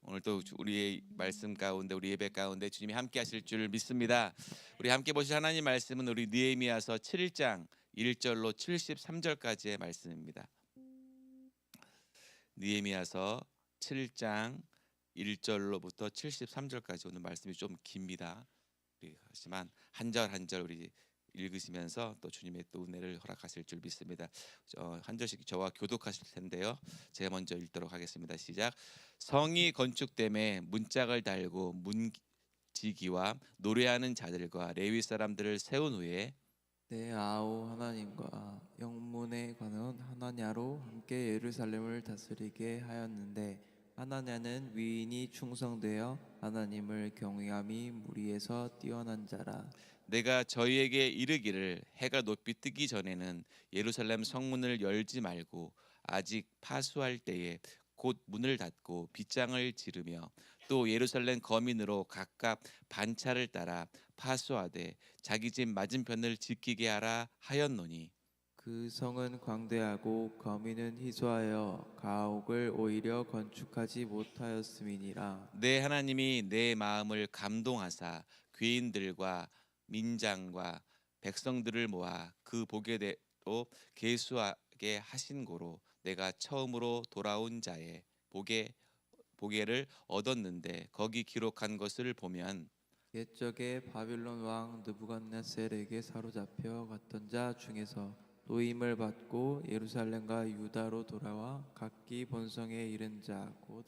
오늘 또 우리의 말씀 가운데 우리 예배 가운데 주님이 함께 하실 줄 믿습니다. 우리 함께 보실 하나님 말씀은 우리 느헤미야서 7장 1절로 73절까지의 말씀입니다. 느헤미야서 7장 1절로부터 73절까지 오늘 말씀이 좀 깁니다. 하지만 한 절 한 절 우리 읽으시면서 또 주님의 또 은혜를 허락하실 줄 믿습니다. 한 절씩 저와 교독하실 텐데요. 제가 먼저 읽도록 하겠습니다. 시작. 성이 건축됨에 문짝을 달고 문지기와 노래하는 자들과 레위 사람들을 세운 후에 내 아우 하나님과 영문에 관한 하나냐로 함께 예루살렘을 다스리게 하였는데, 하나냐는 위인이 충성되어 하나님을 경외함이 무리에서 뛰어난 자라. 내가 저희에게 이르기를 해가 높이 뜨기 전에는 예루살렘 성문을 열지 말고 아직 파수할 때에 곧 문을 닫고 빗장을 지르며 또 예루살렘 거민으로 각각 반차를 따라 파수하되 자기 집 맞은편을 지키게 하라 하였노니 그 성은 광대하고 거민은 희소하여 가옥을 오히려 건축하지 못하였음이니라. 내 하나님이 내 마음을 감동하사 귀인들과 민장과 백성들을 모아 그 보게대로 계수하게 하신 고로 내가 처음으로 돌아온 자의 보게를 얻었는데 거기 기록한 것을 보면 옛적에 바빌론 왕 느부갓네살에게 사로잡혀 갔던 자 중에서 노임을 받고 예루살렘과 유다로 돌아와 각기 본성에 이른 자 곧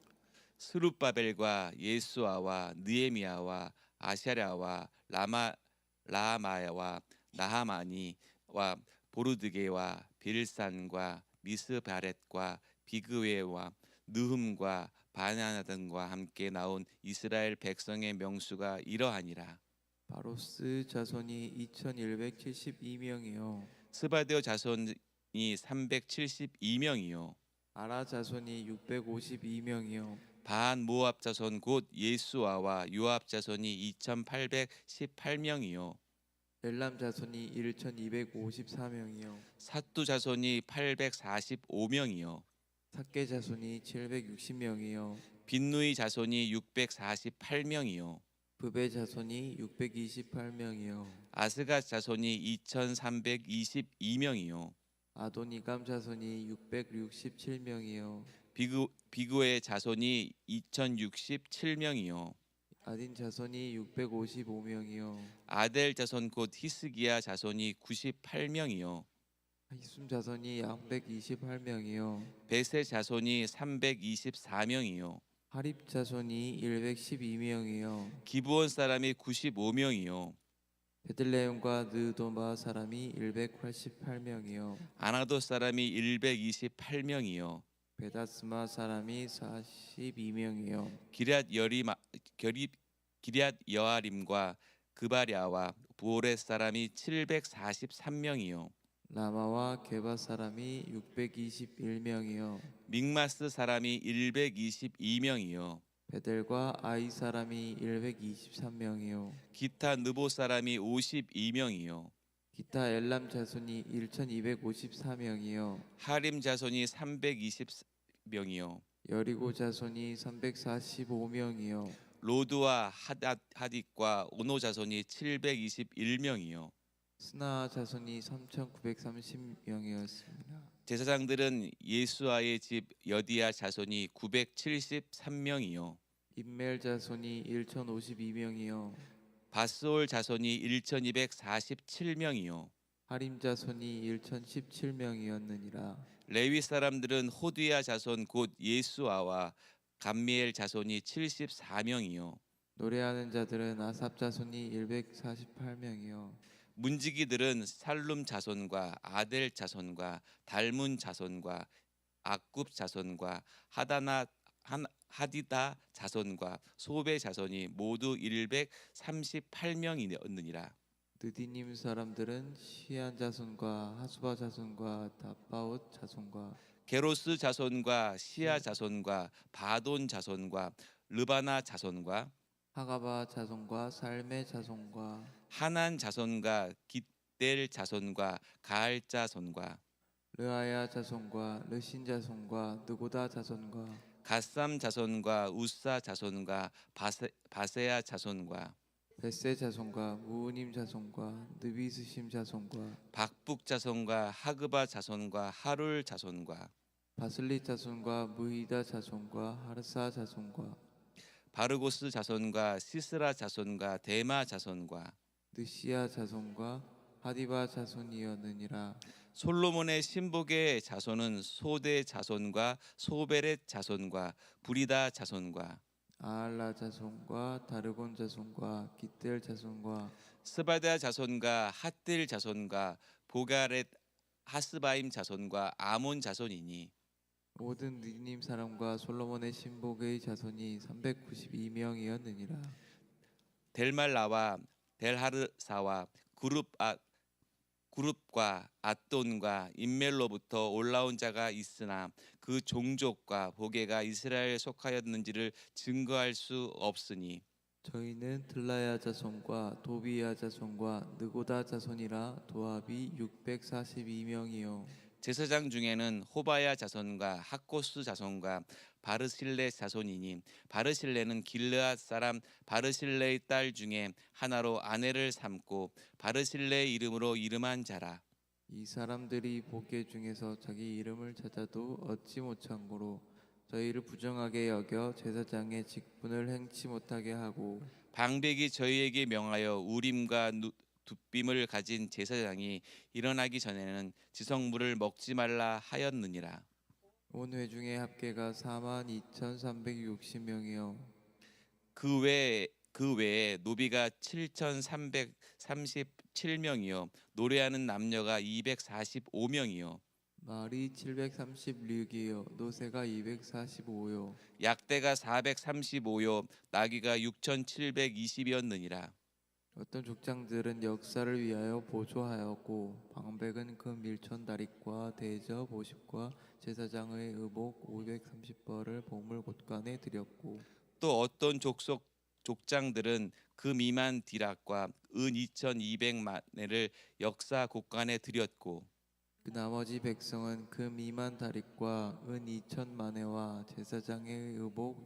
스룹바벨과 예수아와 느헤미야와 아샤랴와 라마야와 나하마니와 보르드게와 빌산과 미스바렛과 비그웨와 느흠과 바나나 등과 함께 나온 이스라엘 백성의 명수가 이러하니라. 바로스 자손이 2172명이요 스바데오 자손이 372명이요 아라 자손이 652명이요 반 모압 자손 곧 예수아와 요압 자손이 2818명이요 엘람 자손이 1254명이요 삿두 자손이 845명이요 삭개 자손이 760명이요 빈누이 자손이 648명이요 브베 자손이 628명이요 아스가 자손이 2322명이요 아도니감 자손이 667명이요 비그의 자손이 2067명이요 아딘 자손이 655명이요 아델 자손 곧 히스기야 자손이 98명이요 히숨 자손이 328명이요 베세 자손이 324명이요 하립 자손이 112명이요 기브온 사람이 95명이요 베들레헴과 느도바 사람이 188명이요 아나도 사람이 128명이요 베다스마 사람이 42명이요 기럇 여아림과 그바랴와 부올의 사람이 743명이요 라마와 게바 사람이 621명이요 믹마스 사람이 122명이요 베델과 아이 사람이 123명이요 기타 느보 사람이 52명이요 기타 엘람 자손이 1254명이요 하림 자손이 320명이요 여리고 자손이 345명이요 로드와 하딧과 오노 자손이 721명이요 스나 자손이 3930명이었습니다. 제사장들은 예수아의 집 여디야 자손이 973명이요 임멜 자손이 1052명이요 바스올 자손이 1247명이요 하림 자손이 1017명이었느니라. 레위 사람들은 호드야 자손 곧 예수아와 감미엘 자손이 74명이요 노래하는 자들은 아삽 자손이 148명이요 문지기들은 살룸 자손과 아델 자손과 달문 자손과 악굽 자손과 하디다 자손과 소베 자손이 모두 138명이었느니라. 느디님 사람들은 시안 자손과 하수바 자손과 다바옷 자손과 게로스 자손과 시아 자손과 바돈 자손과 르바나 자손과 하가바 자손과 살메 자손과 하난 자손과 깃델 자손과 가알 자손과 르아야 자손과 르신 자손과 느고다 자손과 갓삼 자손과 우사 자손과 바세야 자손과 벳세 자손과 무우님 자손과 느비스심 자손과 박북 자손과 하그바 자손과 하룰 자손과 바슬리 자손과 무히다 자손과 하르사 자손과 바르고스 자손과 시스라 자손과 데마 자손과 느시아 자손과 하디바 자손이었느니라. 솔로몬의 신복의 자손은 소대 자손과 소베렛 자손과 부리다 자손과 아알라 자손과 다르곤 자손과 기델 자손과 스바다 자손과 핫딜 자손과 보가렛 하스바임 자손과 아몬 자손이니 모든 느님 사람과 솔로몬의 신복의 자손이 392명이었느니라. 델말라와 델하르사와 그룹과 앗돈과 인멜로부터 올라온 자가 있으나 그 종족과 보게가 이스라엘에 속하였는지를 증거할 수 없으니 저희는 들라야 자손과 도비야 자손과 느고다 자손이라 도합이 642명이요. 제사장 중에는 호바야 자손과 학고스 자손과 바르실레 자손이니 바르실레는 길르앗 사람 바르실레의 딸 중에 하나로 아내를 삼고 바르실레의 이름으로 이름한 자라. 이 사람들이 보게 중에서 자기 이름을 찾아도 얻지 못한 고로 저희를 부정하게 여겨 제사장의 직분을 행치 못하게 하고 방백이 저희에게 명하여 우림과 둡빔을 가진 제사장이 일어나기 전에는 지성물을 먹지 말라 하였느니라. 온 회중의 합계가 42,360명이요. 그 외에 노비가 7,337명이요 노래하는 남녀가 245명이요 말이 736이요. 노새가 245요. 약대가 435요 나귀가 6,720이었느니라. 어떤 족장들은 역사를 위하여 보조하였고 방백은 그 밀천 다릿과 대접 50과 제사장의 의복 530벌을 보물 곳간에 드렸고 또 어떤 족장들은 그 미만 디락과 은 2,200만회를 역사 곳간에 드렸고 그 나머지 백성은 그 미만 다릿과 은 2천만회와 제사장의 의복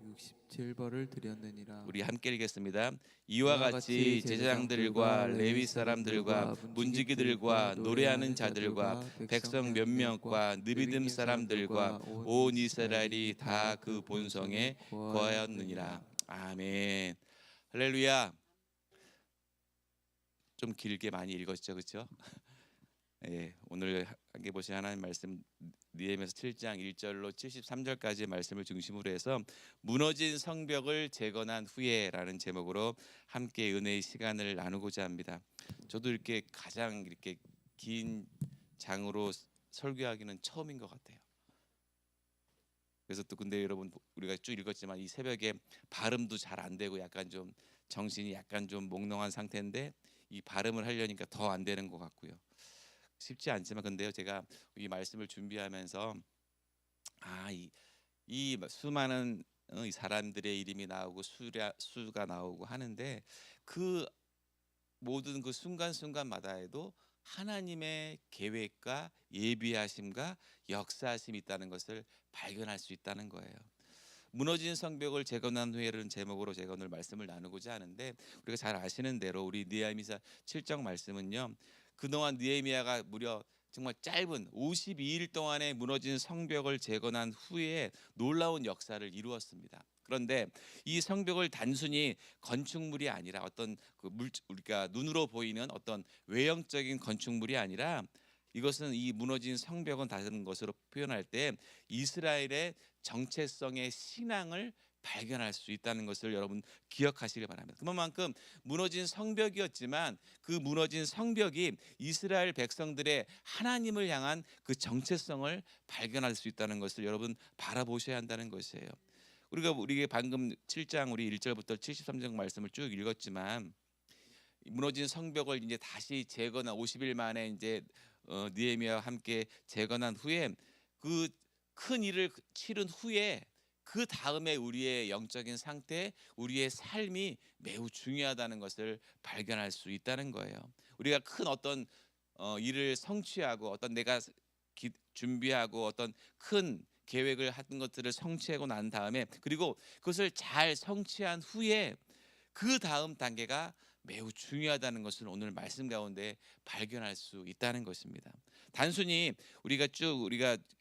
67벌을 드렸느니라. 우리 함께 읽겠습니다. 이와 같이 제사장들과 레위 사람들과 문지기들과 노래하는 자들과 백성 몇 명과 느비dim 사람들과 온 이스라엘이 다 그 본성에 거하였느니라. 아멘. 할렐루야. 좀 길게 많이 읽었죠, 그렇죠? 예, 오늘 함께 보신 하나님 말씀 느헤미야서 7장 1절로 73절까지의 말씀을 중심으로 해서 무너진 성벽을 재건한 후에라는 제목으로 함께 은혜의 시간을 나누고자 합니다. 저도 이렇게 가장 이렇게 긴 장으로 설교하기는 처음인 것 같아요. 그래서 또 근데 여러분 우리가 쭉 읽었지만 이 새벽에 발음도 잘 안 되고 약간 좀 정신이 약간 좀 몽롱한 상태인데 이 발음을 하려니까 더 안 되는 것 같고요. 쉽지 않지만 근데요 제가 이 말씀을 준비하면서 이 수많은 이 사람들의 이름이 나오고 수가 나오고 하는데 그 모든 그 순간순간마다에도 하나님의 계획과 예비하심과 역사하심이 있다는 것을 발견할 수 있다는 거예요. 무너진 성벽을 재건한 후에라는 제목으로 제가 오늘 말씀을 나누고자 하는데 우리가 잘 아시는 대로 우리 느헤미야 7장 말씀은요. 그동안 느헤미야가 무려 정말 짧은 52일 동안에 무너진 성벽을 재건한 후에 놀라운 역사를 이루었습니다. 그런데 이 성벽을 단순히 건축물이 아니라 어떤 우리가 눈으로 보이는 어떤 외형적인 건축물이 아니라 이것은 이 무너진 성벽은 다른 것으로 표현할 때 이스라엘의 정체성의 신앙을 발견할 수 있다는 것을 여러분 기억하시길 바랍니다. 그만큼 무너진 성벽이었지만 그 무너진 성벽이 이스라엘 백성들의 하나님을 향한 그 정체성을 발견할 수 있다는 것을 여러분 바라보셔야 한다는 것이에요. 우리가 방금 7장 우리 1절부터 73절 말씀을 쭉 읽었지만 무너진 성벽을 이제 다시 재건한 50일 만에 이제 느헤미야와 함께 재건한 후에 그 큰 일을 치른 후에 그 다음에 우리의 영적인 상태, 우리의 삶이 매우 중요하다는 것을 발견할 수 있다는 거예요. 우리가 큰 어떤 일을 성취하고 어떤 내가 준비하고 어떤 큰 계획을 하던 것들을 성취하고 난 다음에, 그리고 그것을 잘 성취한 후에 그 다음 단계가 매우 중요하다는 것을 오늘 말씀 가운데 발견할 수 있다는 것입니다. 단순히 우리가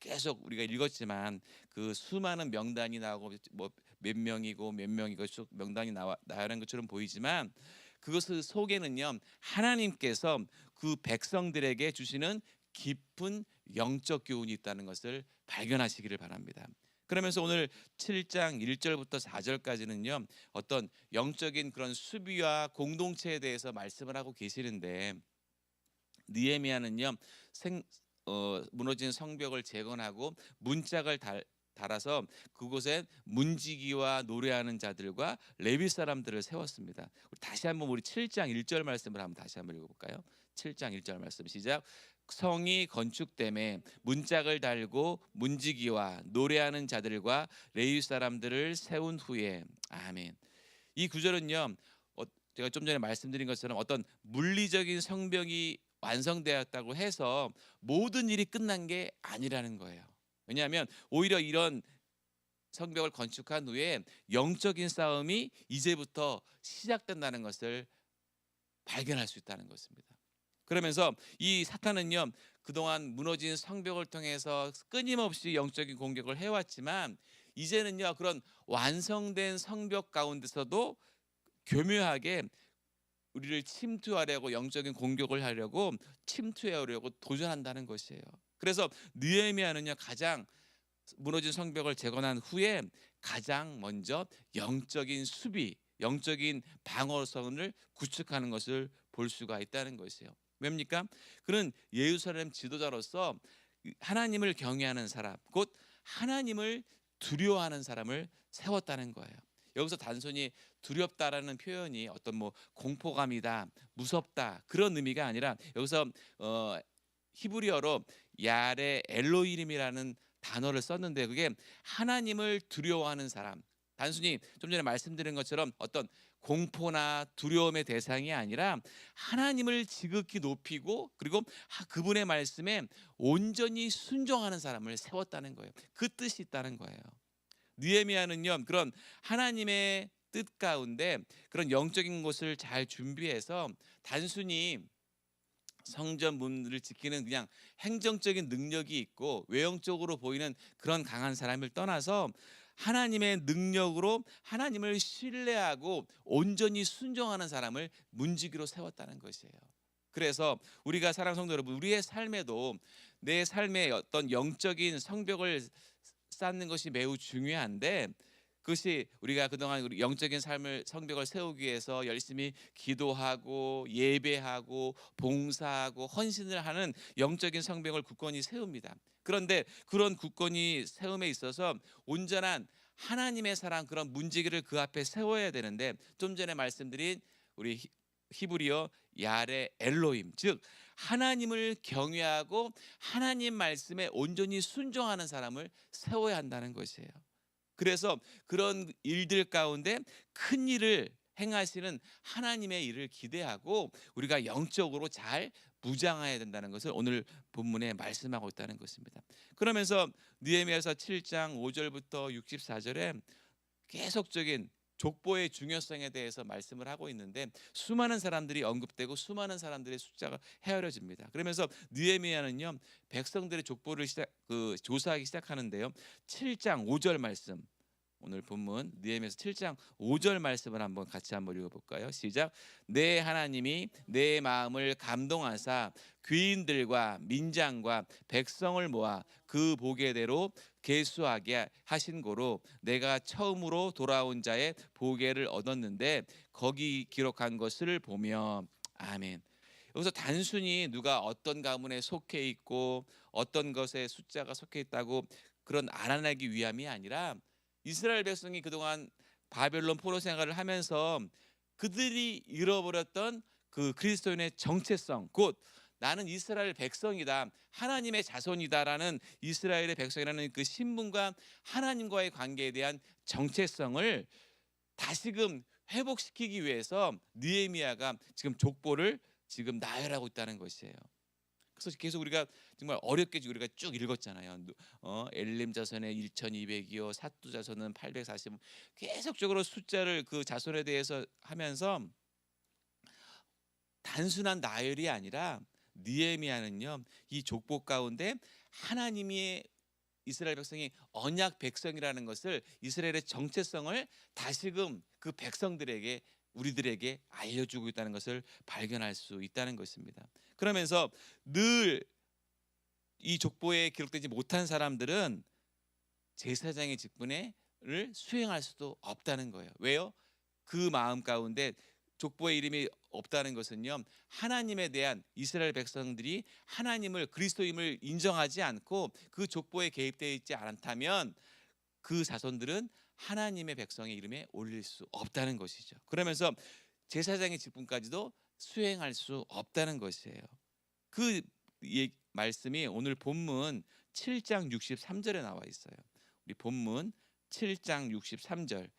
계속 우리가 읽었지만 그 수많은 명단이 나오고 뭐 몇 명이고 몇 명이고 쭉 명단이 나열한 것처럼 보이지만, 그것의 속에는요, 하나님께서 그 백성들에게 주시는 깊은 영적 교훈이 있다는 것을 발견하시기를 바랍니다. 그러면서 오늘 7장 1절부터 4절까지는요, 어떤 영적인 그런 수비와 공동체에 대해서 말씀을 하고 계시는데, 느헤미야는요, 무너진 성벽을 재건하고 문짝을 달아서 그곳에 문지기와 노래하는 자들과 레위 사람들을 세웠습니다. 다시 한번 우리 7장 1절 말씀을 한번 다시 한번 읽어볼까요? 7장 1절 말씀 시작. 성이 건축됨에 문짝을 달고 문지기와 노래하는 자들과 레위 사람들을 세운 후에. 아멘. 이 구절은요, 제가 좀 전에 말씀드린 것처럼 어떤 물리적인 성벽이 완성되었다고 해서 모든 일이 끝난 게 아니라는 거예요. 왜냐하면 오히려 이런 성벽을 건축한 후에 영적인 싸움이 이제부터 시작된다는 것을 발견할 수 있다는 것입니다. 그러면서 이 사탄은요, 그동안 무너진 성벽을 통해서 끊임없이 영적인 공격을 해왔지만, 이제는요, 그런 완성된 성벽 가운데서도 교묘하게 우리를 침투하려고, 영적인 공격을 하려고 침투하려고 도전한다는 것이에요. 그래서 느헤미야는요, 가장 무너진 성벽을 재건한 후에 가장 먼저 영적인 수비, 영적인 방어선을 구축하는 것을 볼 수가 있다는 것이에요. 왜입니까? 그는 예루살렘 지도자로서 하나님을 경외하는 사람, 곧 하나님을 두려워하는 사람을 세웠다는 거예요. 여기서 단순히 두렵다라는 표현이 어떤 뭐 공포감이다, 무섭다 그런 의미가 아니라, 여기서 히브리어로 야레 엘로히림이라는 단어를 썼는데, 그게 하나님을 두려워하는 사람, 단순히 좀 전에 말씀드린 것처럼 어떤 공포나 두려움의 대상이 아니라 하나님을 지극히 높이고, 그리고 그분의 말씀에 온전히 순종하는 사람을 세웠다는 거예요. 그 뜻이 있다는 거예요. 느헤미야는요, 그런 하나님의 뜻 가운데 그런 영적인 것을 잘 준비해서 단순히 성전 문을 지키는 그냥 행정적인 능력이 있고 외형적으로 보이는 그런 강한 사람을 떠나서 하나님의 능력으로 하나님을 신뢰하고 온전히 순종하는 사람을 문지기로 세웠다는 것이에요. 그래서 우리가 사랑하는 성도 여러분, 우리의 삶에도 내 삶의 어떤 영적인 성벽을 쌓는 것이 매우 중요한데, 그것이 우리가 그동안 우리 영적인 삶을 성벽을 세우기 위해서 열심히 기도하고 예배하고 봉사하고 헌신을 하는 영적인 성벽을 굳건히 세웁니다. 그런데 그런 굳건히 세움에 있어서 온전한 하나님의 사랑, 그런 문지기를 그 앞에 세워야 되는데, 좀 전에 말씀드린 우리 히브리어 야레 엘로힘, 즉 하나님을 경외하고 하나님 말씀에 온전히 순종하는 사람을 세워야 한다는 것이에요. 그래서 그런 일들 가운데 큰 일을 행하시는 하나님의 일을 기대하고 우리가 영적으로 잘 무장해야 된다는 것을 오늘 본문에 말씀하고 있다는 것입니다. 그러면서 느헤미야서 7장 5절부터 64절에 계속적인 족보의 중요성에 대해서 말씀을 하고 있는데, 수많은 사람들이 언급되고 수많은 사람들의 숫자가 헤아려집니다. 그러면서 느헤미야는요, 백성들의 족보를 조사하기 시작하는데요, 7장 5절 말씀, 오늘 본문 느헤미야서 7장 5절 말씀을 같이 한번 읽어볼까요? 시작. 내 하나님이 내 마음을 감동하사 귀인들과 민장과 백성을 모아 그 보게대로 계수하게 하신 고로 내가 처음으로 돌아온 자의 보게를 얻었는데 거기 기록한 것을 보며. 아멘. 여기서 단순히 누가 어떤 가문에 속해 있고 어떤 것에 숫자가 속해 있다고 그런 알아내기 위함이 아니라, 이스라엘 백성이 그동안 바벨론 포로 생활을 하면서 그들이 잃어버렸던 그 그리스도인의 정체성, 곧 나는 이스라엘 백성이다, 하나님의 자손이다라는 이스라엘의 백성이라는 그 신분과 하나님과의 관계에 대한 정체성을 다시금 회복시키기 위해서 느헤미야가 지금 족보를 지금 나열하고 있다는 것이에요. 그래서 계속 우리가 정말 어렵게 우리가 쭉 읽었잖아요. 엘림 자손의 1200이요, 삿두 자손은 840. 계속적으로 숫자를 그 자손에 대해서 하면서 단순한 나열이 아니라 느헤미야는요, 이 족보 가운데 하나님의 이스라엘 백성이 언약 백성이라는 것을, 이스라엘의 정체성을 다시금 그 백성들에게, 우리들에게 알려주고 있다는 것을 발견할 수 있다는 것입니다. 그러면서 늘 이 족보에 기록되지 못한 사람들은 제사장의 직분을 수행할 수도 없다는 거예요. 왜요? 그 마음 가운데 족보의 이름이 없다는 것은요, 하나님에 대한, 이스라엘 백성들이 하나님을, 그리스도임을 인정하지 않고 그 족보에 개입되어 있지 않다면 그 자손들은 하나님의 백성의 이름에 올릴 수 없다는 것이죠. 그러면서 제사장의 직분까지도 수행할 수 없다는 것이에요. 그 말씀이 오늘 본문 7장 63절에 나와 있어요. 우리 본문 7장 63절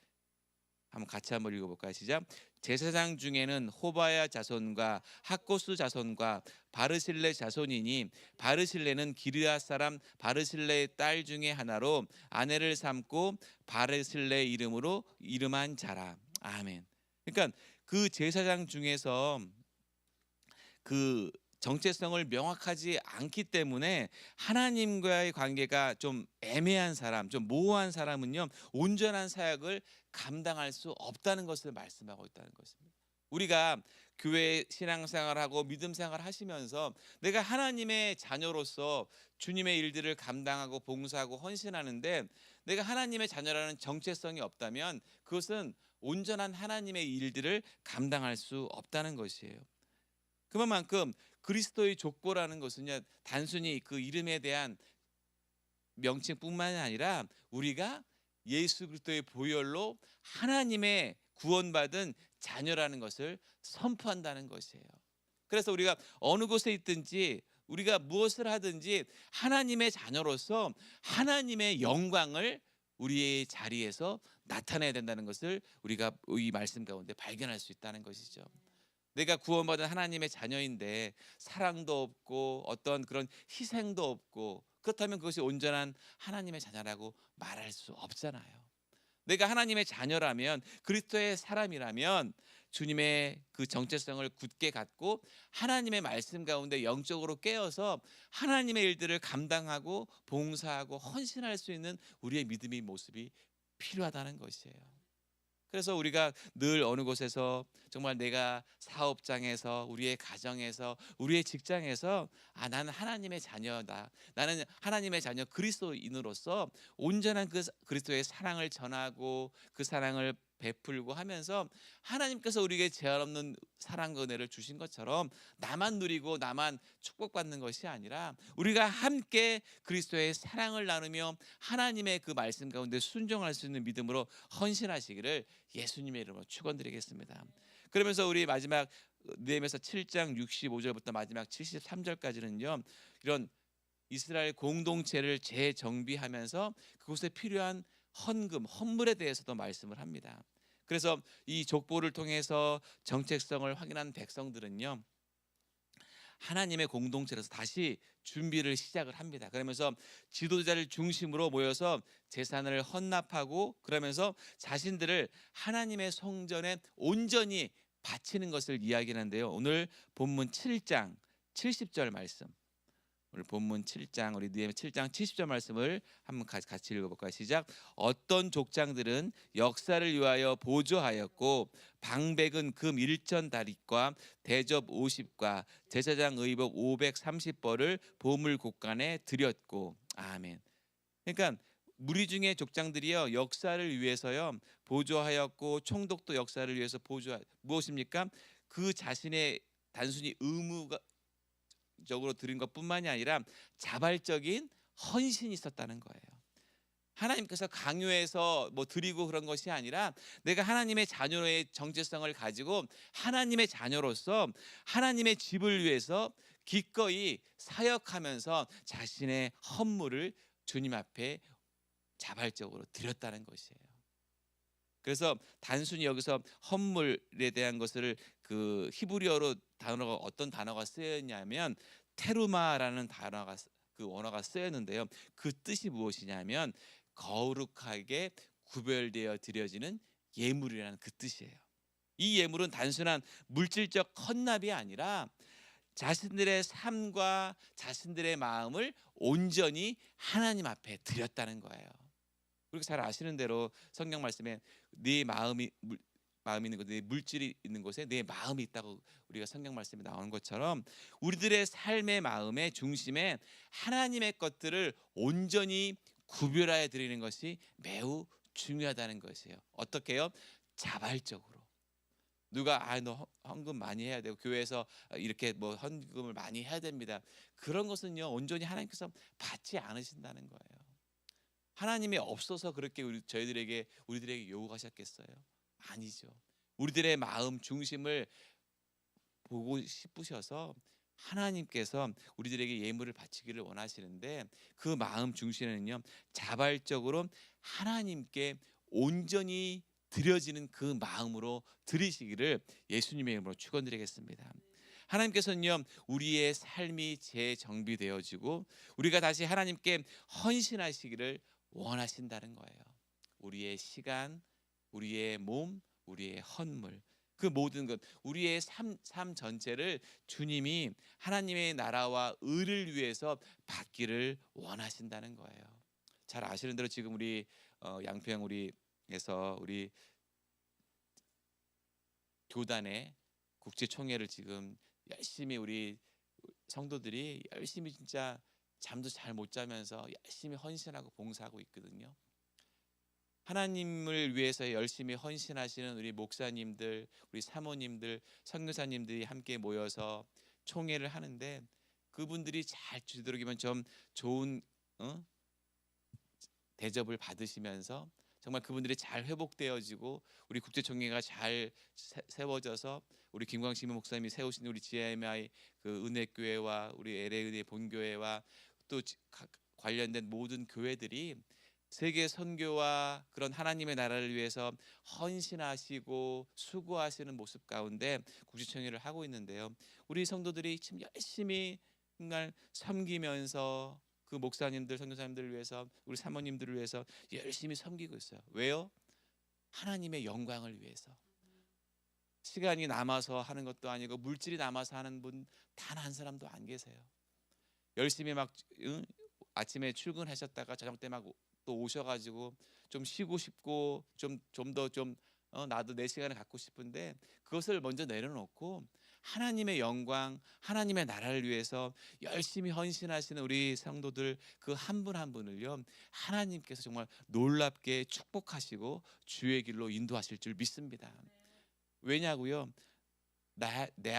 한번 같이 한번 읽어볼까요? 시작. 제사장 중에는 호바야 자손과 학고스 자손과 바르실레 자손이니, 바르실레는 기르앗 사람 바르실레의 딸 중에 하나로 아내를 삼고 바르실레 이름으로 이름한 자라. 아멘. 그러니까 그 제사장 중에서 그 정체성을 명확하지 않기 때문에 하나님과의 관계가 좀 애매한 사람, 좀 모호한 사람은요, 온전한 사역을 감당할 수 없다는 것을 말씀하고 있다는 것입니다. 우리가 교회 신앙생활하고 믿음생활 하시면서 내가 하나님의 자녀로서 주님의 일들을 감당하고 봉사하고 헌신하는데 내가 하나님의 자녀라는 정체성이 없다면 그것은 온전한 하나님의 일들을 감당할 수 없다는 것이에요. 그만큼 그리스도의 족보라는 것은요, 단순히 그 이름에 대한 명칭뿐만이 아니라 우리가 예수 그리스도의 보혈로 하나님의 구원받은 자녀라는 것을 선포한다는 것이에요. 그래서 우리가 어느 곳에 있든지, 우리가 무엇을 하든지 하나님의 자녀로서 하나님의 영광을 우리의 자리에서 나타내야 된다는 것을 우리가 이 말씀 가운데 발견할 수 있다는 것이죠. 내가 구원받은 하나님의 자녀인데 사랑도 없고 어떤 그런 희생도 없고, 그렇다면 그것이 온전한 하나님의 자녀라고 말할 수 없잖아요. 내가 하나님의 자녀라면, 그리스도의 사람이라면 주님의 그 정체성을 굳게 갖고 하나님의 말씀 가운데 영적으로 깨어서 하나님의 일들을 감당하고 봉사하고 헌신할 수 있는 우리의 믿음의 모습이 필요하다는 것이에요. 그래서 우리가 늘 어느 곳에서, 정말 내가 사업장에서, 우리의 가정에서, 우리의 직장에서 나는 하나님의 자녀다, 나는 하나님의 자녀 그리스도인으로서 온전한 그 그리스도의 사랑을 전하고 그 사랑을 베풀고 하면서 하나님께서 우리에게 제한 없는 사랑과 은혜를 주신 것처럼 나만 누리고 나만 축복받는 것이 아니라 우리가 함께 그리스도의 사랑을 나누며 하나님의 그 말씀 가운데 순종할 수 있는 믿음으로 헌신하시기를 예수님의 이름으로 축원드리겠습니다. 그러면서 우리 마지막 느헤미야서 7장 65절부터 마지막 73절까지는요, 이런 이스라엘 공동체를 재정비하면서 그곳에 필요한 헌물에 대해서도 말씀을 합니다. 그래서 이 족보를 통해서 정체성을 확인한 백성들은요, 하나님의 공동체로서 다시 준비를 시작을 합니다. 그러면서 지도자를 중심으로 모여서 재산을 헌납하고, 그러면서 자신들을 하나님의 성전에 온전히 바치는 것을 이야기하는데요. 오늘 본문 7장 70절 말씀, 오늘 본문 7장, 우리 느헤미야 7장 70절 말씀을 한번 같이 읽어볼까요? 시작. 어떤 족장들은 역사를 위하여 보조하였고 방백은 금 1천 다릿과 대접 50과 제사장 의복 530벌을 보물 곳간에 드렸고. 아멘. 그러니까 무리 중에 족장들이요, 역사를 위해서요 보조하였고, 총독도 역사를 위해서 무엇입니까? 그 자신의 단순히 의무가 적으로 드린 것뿐만이 아니라 자발적인 헌신이 있었다는 거예요. 하나님께서 강요해서 드리고 그런 것이 아니라 내가 하나님의 자녀의 정체성을 가지고 하나님의 자녀로서 하나님의 집을 위해서 기꺼이 사역하면서 자신의 헌물을 주님 앞에 자발적으로 드렸다는 것이에요. 그래서 단순히 여기서 헌물에 대한 것을 그 히브리어로 어떤 단어가 쓰였냐면 테루마라는 단어가 그 원어가 쓰였는데요. 그 뜻이 무엇이냐면 거룩하게 구별되어 드려지는 예물이라는 그 뜻이에요. 이 예물은 단순한 물질적 헌납이 아니라 자신들의 삶과 자신들의 마음을 온전히 하나님 앞에 드렸다는 거예요. 그렇게 잘 아시는 대로 성경 말씀에 네 마음이 있는 곳에, 네 물질이 있는 곳에 내 마음이 있다고 우리가 성경 말씀에 나오는 것처럼 우리들의 삶의 마음의 중심에 하나님의 것들을 온전히 구별하여 드리는 것이 매우 중요하다는 것이에요. 어떻게요? 자발적으로. 누가 너 헌금 많이 해야 되고 교회에서 이렇게 뭐 헌금을 많이 해야 됩니다. 그런 것은요 온전히 하나님께서 받지 않으신다는 거예요. 하나님이 없어서 그렇게 우리들에게 요구하셨겠어요? 아니죠. 우리들의 마음 중심을 보고 싶으셔서 하나님께서 우리들에게 예물을 바치기를 원하시는데 그 마음 중심에는요 자발적으로 하나님께 온전히 드려지는 그 마음으로 드리시기를 예수님의 이름으로 축원드리겠습니다. 하나님께서는요 우리의 삶이 재정비되어지고 우리가 다시 하나님께 헌신하시기를 원하신다는 거예요. 우리의 시간, 우리의 몸, 우리의 헌물, 그 모든 것, 우리의 삶 전체를 주님이 하나님의 나라와 의를 위해서 받기를 원하신다는 거예요. 잘 아시는 대로 지금 우리 양평 우리에서 우리 교단의 국제 총회를 지금 열심히 우리 성도들이 열심히 진짜 잠도 잘 못 자면서 열심히 헌신하고 봉사하고 있거든요. 하나님을 위해서 열심히 헌신하시는 우리 목사님들, 우리 사모님들, 선교사님들이 함께 모여서 총회를 하는데 그분들이 잘 되도록이면 좀 좋은 대접을 받으시면서 정말 그분들이 잘 회복되어지고 우리 국제총회가 잘 세워져서 우리 김광식 목사님이 세우신 우리 GMI 그 은혜교회와 우리 LA 은혜 본교회와 또 관련된 모든 교회들이 세계 선교와 그런 하나님의 나라를 위해서 헌신하시고 수고하시는 모습 가운데 국제총회를 하고 있는데요. 우리 성도들이 참 열심히 정말 섬기면서 그 목사님들, 선교사님들을 위해서 우리 사모님들을 위해서 열심히 섬기고 있어요. 왜요? 하나님의 영광을 위해서. 시간이 남아서 하는 것도 아니고 물질이 남아서 하는 분 단 한 사람도 안 계세요. 열심히 막 아침에 출근하셨다가 저녁 때 막 또 오셔가지고 좀 쉬고 싶고 좀 더 나도 내 시간을 갖고 싶은데 그것을 먼저 내려놓고 하나님의 영광, 하나님의 나라를 위해서 열심히 헌신하시는 우리 성도들 그 한 분 한 분을요 하나님께서 정말 놀랍게 축복하시고 주의 길로 인도하실 줄 믿습니다. 왜냐고요?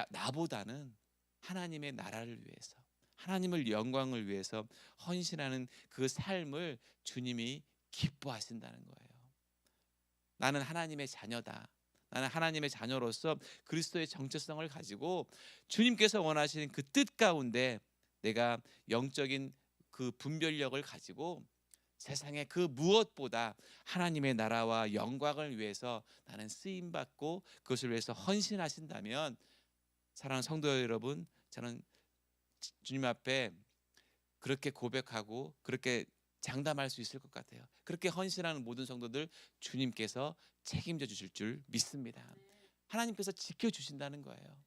나보다는 하나님의 나라를 위해서 하나님을 영광을 위해서 헌신하는 그 삶을 주님이 기뻐하신다는 거예요. 나는 하나님의 자녀다. 나는 하나님의 자녀로서 그리스도의 정체성을 가지고 주님께서 원하시는 그 뜻 가운데 내가 영적인 그 분별력을 가지고 세상의 그 무엇보다 하나님의 나라와 영광을 위해서 나는 쓰임 받고 그것을 위해서 헌신하신다면 사랑하는 성도 여러분, 저는 주님 앞에 그렇게 고백하고 그렇게 장담할 수 있을 것 같아요. 그렇게 헌신하는 모든 성도들 주님께서 책임져 주실 줄 믿습니다. 하나님께서 지켜주신다는 거예요.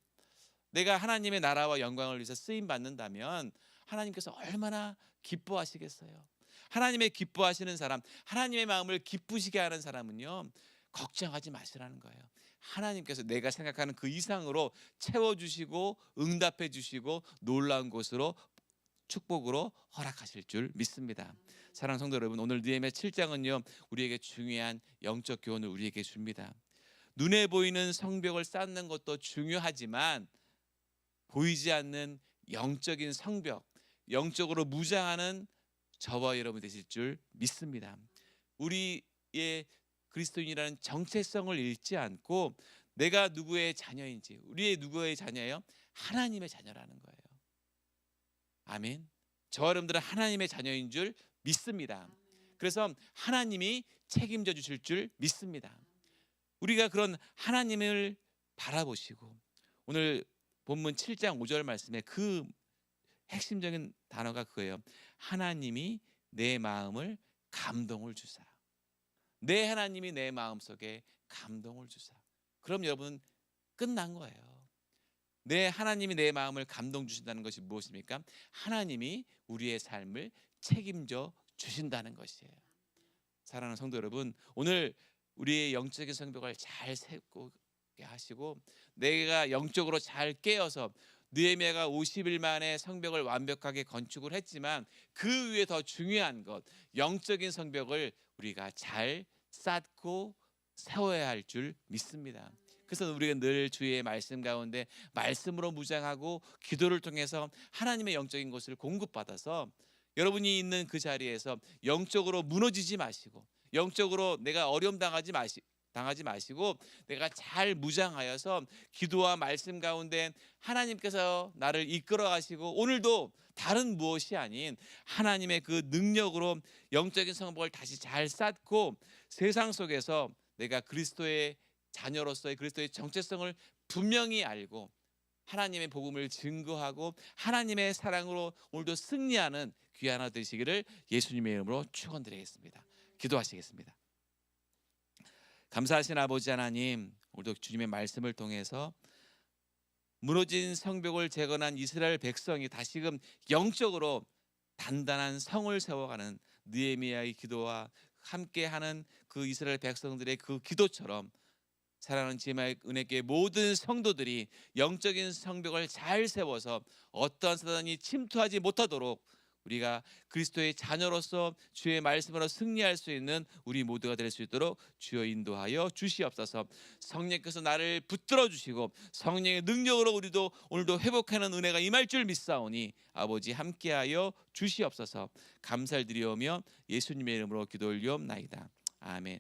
내가 하나님의 나라와 영광을 위해서 쓰임 받는다면 하나님께서 얼마나 기뻐하시겠어요. 하나님의 기뻐하시는 사람, 하나님의 마음을 기쁘시게 하는 사람은요 걱정하지 마시라는 거예요. 하나님께서 내가 생각하는 그 이상으로 채워주시고 응답해 주시고 놀라운 것으로 축복으로 허락하실 줄 믿습니다. 사랑하는 성도 여러분, 오늘 느헤미야 7장은요 우리에게 중요한 영적 교훈을 우리에게 줍니다. 눈에 보이는 성벽을 쌓는 것도 중요하지만 보이지 않는 영적인 성벽, 영적으로 무장하는 저와 여러분 되실 줄 믿습니다. 우리의 그리스도인이라는 정체성을 잃지 않고 내가 누구의 자녀인지, 우리의 누구의 자녀예요? 하나님의 자녀라는 거예요. 아멘. 저 여러분들은 하나님의 자녀인 줄 믿습니다. 그래서 하나님이 책임져 주실 줄 믿습니다. 우리가 그런 하나님을 바라보시고 오늘 본문 7장 5절 말씀에 그 핵심적인 단어가 그거예요. 하나님이 내 마음을 감동을 주사. 내 하나님이 내 마음속에 감동을 주사. 그럼 여러분 끝난 거예요. 내 하나님이 내 마음을 감동 주신다는 것이 무엇입니까? 하나님이 우리의 삶을 책임져 주신다는 것이에요. 사랑하는 성도 여러분, 오늘 우리의 영적인 성벽을 잘 세우게 하시고 내가 영적으로 잘 깨어서 느헤미야가 50일 만에 성벽을 완벽하게 건축을 했지만 그 위에 더 중요한 것, 영적인 성벽을 우리가 잘 쌓고 세워야 할 줄 믿습니다. 그래서 우리가 늘 주의 말씀 가운데 말씀으로 무장하고 기도를 통해서 하나님의 영적인 것을 공급받아서 여러분이 있는 그 자리에서 영적으로 무너지지 마시고 영적으로 내가 어려움 당하지 마시고 내가 잘 무장하여서 기도와 말씀 가운데 하나님께서 나를 이끌어 가시고 오늘도 다른 무엇이 아닌 하나님의 그 능력으로 영적인 성벽을 다시 잘 쌓고 세상 속에서 내가 그리스도의 자녀로서의 그리스도의 정체성을 분명히 알고 하나님의 복음을 증거하고 하나님의 사랑으로 오늘도 승리하는 귀한 하나 되시기를 예수님의 이름으로 축원드리겠습니다. 기도하시겠습니다. 감사하신 아버지 하나님, 오늘도 주님의 말씀을 통해서 무너진 성벽을 재건한 이스라엘 백성이 다시금 영적으로 단단한 성을 세워가는 느헤미야의 기도와 함께하는 그 이스라엘 백성들의 그 기도처럼 사랑하는 지혜의 은혜교회 모든 성도들이 영적인 성벽을 잘 세워서 어떠한 사단이 침투하지 못하도록 우리가 그리스도의 자녀로서 주의 말씀으로 승리할 수 있는 우리 모두가 될 수 있도록 주여 인도하여 주시옵소서. 성령께서 나를 붙들어 주시고 성령의 능력으로 우리도 오늘도 회복하는 은혜가 임할 줄 믿사오니 아버지 함께하여 주시옵소서. 감사를 드리오며 예수님의 이름으로 기도 올리옵나이다. 아멘.